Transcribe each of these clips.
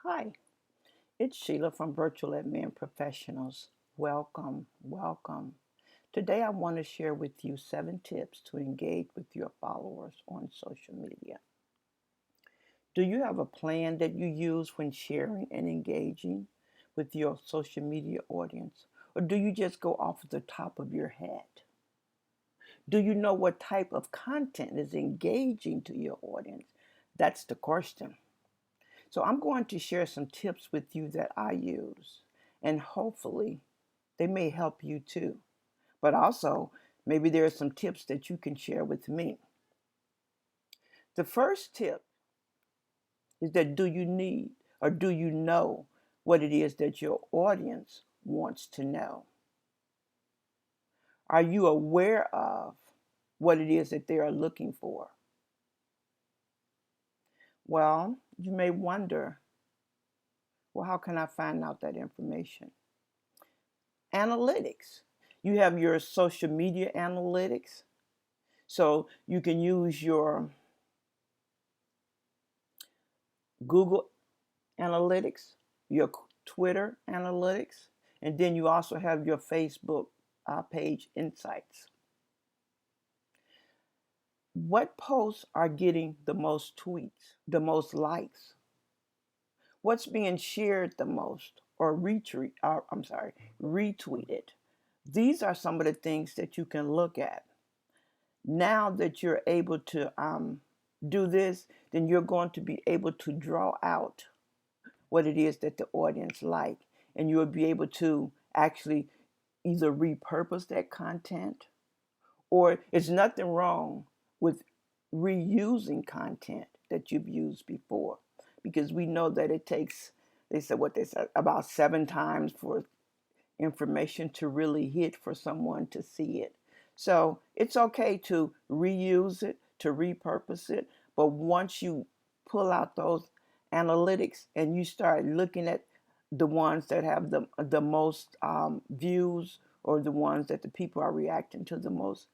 Hi, it's Sheila from Virtual Admin Professionals. Welcome, welcome. Today I want to share with you 7 tips to engage with your followers on social media. Do you have a plan that you use when sharing and engaging with your social media audience? Or do you just go off the top of your head? Do you know what type of content is engaging to your audience? That's the question. So I'm going to share some tips with you that I use, and hopefully they may help you too. But also, maybe there are some tips that you can share with me. The first tip is that do you need or do you know what it is that your audience wants to know? Are you aware of what it is that they are looking for? Well, you may wonder, well, how can I find out that information? Analytics. You have your social media analytics. So you can use your Google Analytics, your Twitter Analytics, and then you also have your Facebook page insights. What posts are getting the most tweets, the most likes? What's being shared the most or retweeted? These are some of the things that you can look at. Now that you're able to do this, then you're going to be able to draw out what it is that the audience like, and you'll be able to actually either repurpose that content, or it's nothing wrong with reusing content that you've used before, because we know that it takes, they said what they said, about 7 times for information to really hit for someone to see it. So it's okay to reuse it, to repurpose it, but once you pull out those analytics and you start looking at the ones that have the most views, or the ones that the people are reacting to the most,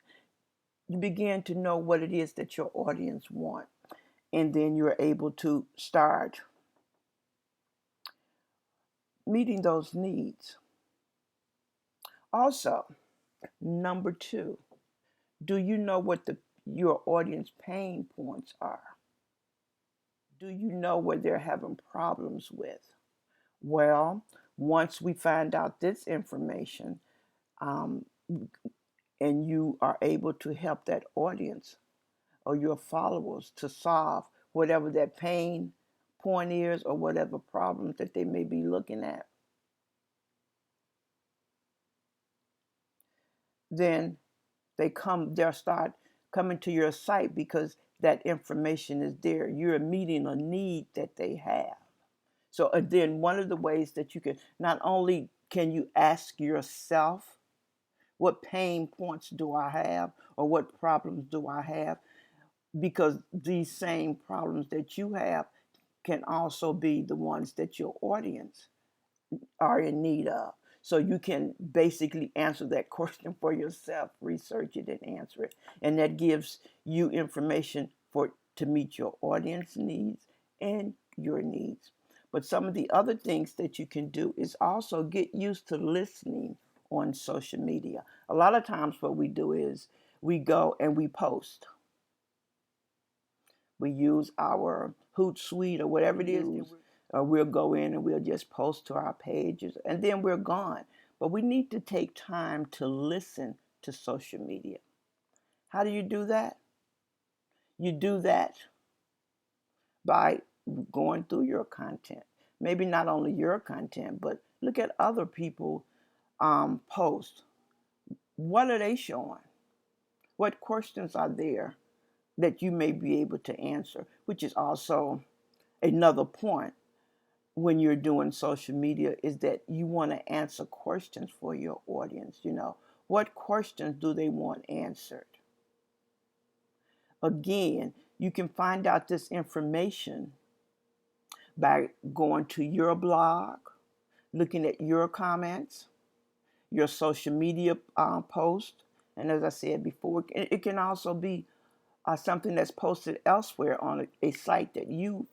you begin to know what it is that your audience want, and then you're able to start meeting those needs. Also, number 2, do you know what your audience pain points are? Do you know what they're having problems with? Well, once we find out this information, um, and you are able to help that audience or your followers to solve whatever that pain point is, or whatever problems that they may be looking at, then they'll start coming to your site because that information is there. You're meeting a need that they have. So then one of the ways that you can, not only can you ask yourself, what pain points do I have, or what problems do I have? Because these same problems that you have can also be the ones that your audience are in need of. So you can basically answer that question for yourself, research it and answer it. And that gives you information for to meet your audience needs and your needs. But some of the other things that you can do is also get used to listening on social media. A lot of times what we do is we go and we post. We use our Hootsuite or whatever it is. We'll go in and we'll just post to our pages, and then we're gone. But we need to take time to listen to social media. How do you do that? You do that by going through your content. Maybe not only your content, but look at other people posts. What are they showing? What questions are there that you may be able to answer? Which is also another point when you're doing social media, is that you want to answer questions for your audience. What questions do they want answered? Again, you can find out this information by going to your blog, looking at your comments, your social media post, and as I said before, it can also be something that's posted elsewhere on a site that you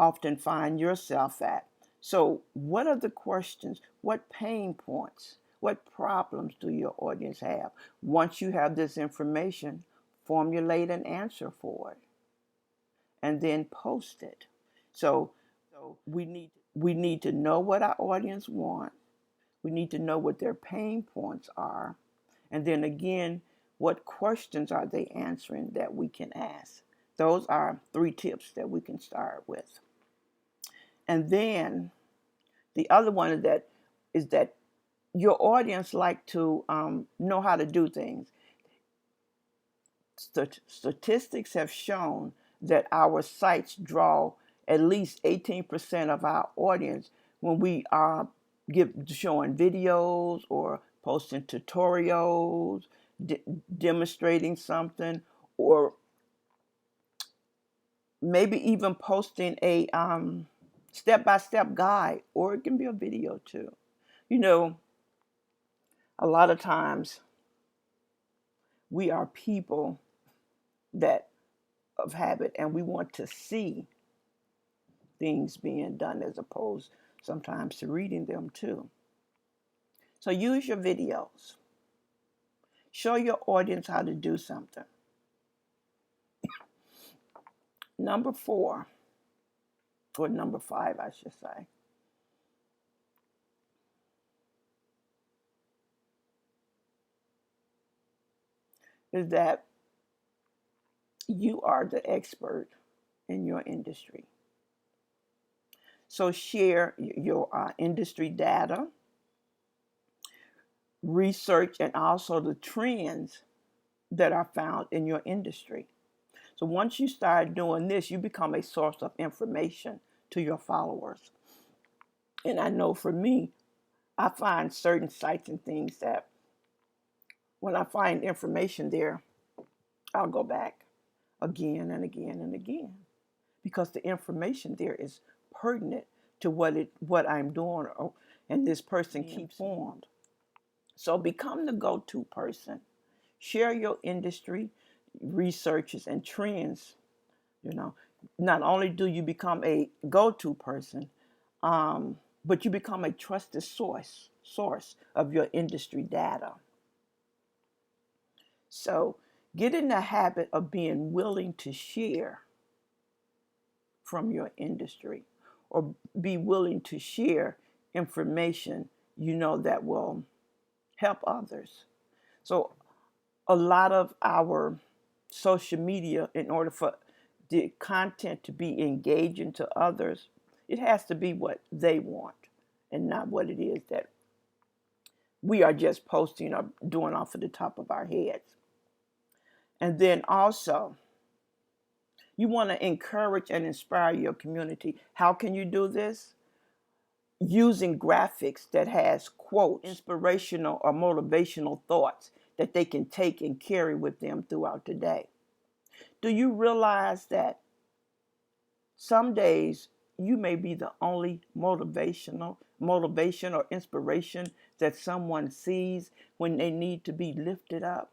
often find yourself at. So, what are the questions? What pain points? What problems do your audience have? Once you have this information, formulate an answer for it and then post it. So, we need to know what our audience wants. We need to know what their pain points are. And then again, what questions are they answering that we can ask? Those are 3 tips that we can start with. And then the other one is that your audience like to know how to do things. Statistics have shown that our sites draw at least 18% of our audience when we are showing videos or posting tutorials, demonstrating something, or maybe even posting a step-by-step guide, or it can be a video too. You know, a lot of times we are people that of habit and we want to see things being done as opposed sometimes to reading them too. So use your videos. Show your audience how to do something. Number 4, or number 5, I should say, is that you are the expert in your industry. So share your industry data, research, and also the trends that are found in your industry. So once you start doing this, you become a source of information to your followers. And I know for me, I find certain sites and things that when I find information there, I'll go back again and again and again because the information there is pertinent to what I'm doing, and this person keeps informed. So become the go-to person. Share your industry researches and trends. You know, not only do you become a go-to person, but you become a trusted source of your industry data. So get in the habit of being willing to share from your industry, or be willing to share information that will help others. So a lot of our social media, in order for the content to be engaging to others, it has to be what they want and not what it is that we are just posting or doing off of the top of our heads. And then also, you want to encourage and inspire your community. How can you do this? Using graphics that has quotes, inspirational or motivational thoughts that they can take and carry with them throughout the day. Do you realize that some days you may be the only motivation or inspiration that someone sees when they need to be lifted up?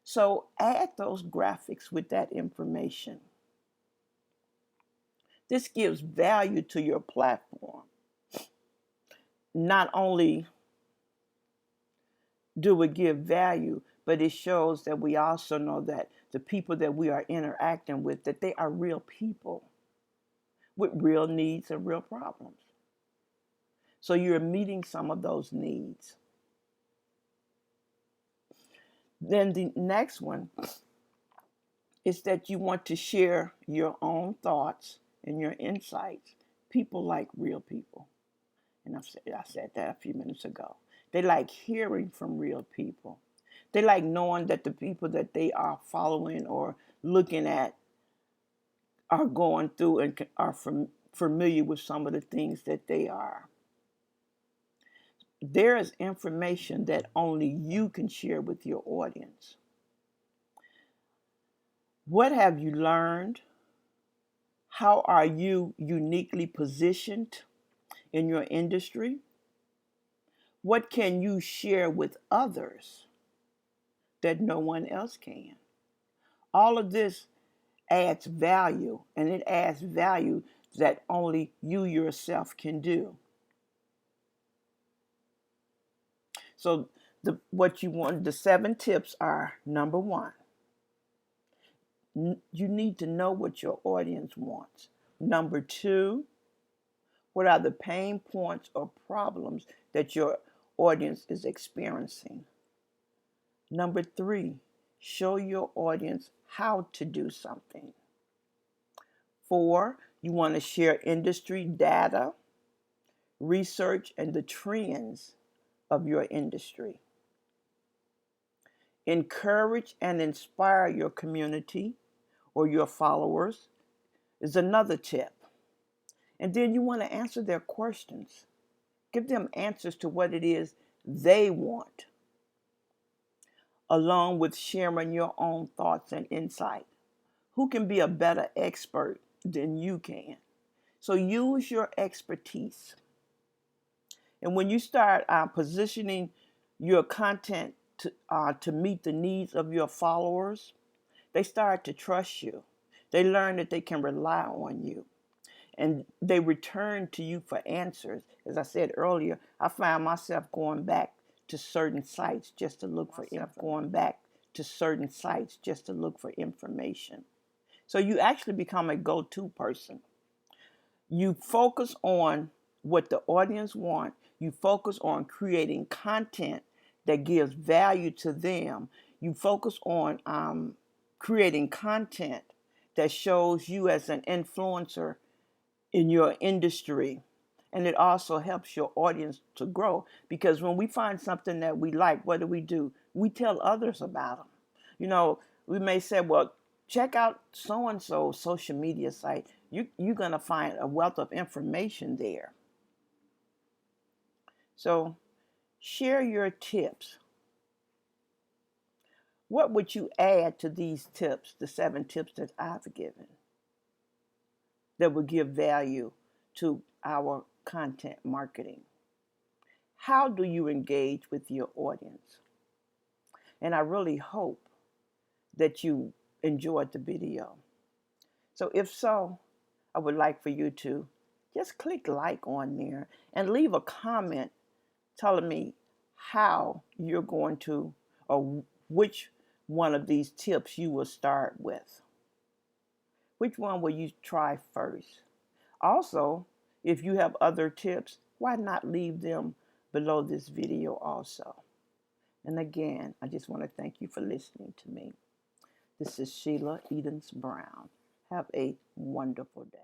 So add those graphics with that information. This gives value to your platform. Not only do it give value, but it shows that we also know that the people that we are interacting with, that they are real people with real needs and real problems. So you're meeting some of those needs. Then the next one is that you want to share your own thoughts and your insights. People like real people. And I said that a few minutes ago. They like hearing from real people. They like knowing that the people that they are following or looking at are going through and are familiar with some of the things that they are. There is information that only you can share with your audience. What have you learned? How are you uniquely positioned in your industry? What can you share with others that no one else can? All of this adds value, and it adds value that only you yourself can do. So the 7 tips are: number one, you need to know what your audience wants. Number two, what are the pain points or problems that your audience is experiencing? Number three, show your audience how to do something. 4, you want to share industry data, research, and the trends of your industry. Encourage and inspire your community or your followers is another tip. And then you want to answer their questions. Give them answers to what it is they want, along with sharing your own thoughts and insight. Who can be a better expert than you can? So use your expertise. And when you start positioning your content to meet the needs of your followers, they start to trust you. They learn that they can rely on you. And they return to you for answers. As I said earlier, I find myself going back to certain sites just to look for information. So you actually become a go-to person. You focus on what the audience wants. You focus on creating content that gives value to them. You focus on creating content that shows you as an influencer in your industry. And it also helps your audience to grow, because when we find something that we like, what do? We tell others about them. We may say, well, check out so-and-so social media site. You're going to find a wealth of information there. So share your tips. What would you add to these tips, the 7 tips that I've given, that would give value to our content marketing? How do you engage with your audience? And I really hope that you enjoyed the video. So if so, I would like for you to just click like on there and leave a comment telling me how you're going to, or which one of these tips you will start with. Which one will you try first? Also, if you have other tips, why not leave them below this video also? And again, I just want to thank you for listening to me. This is Sheila Edens Brown. Have a wonderful day.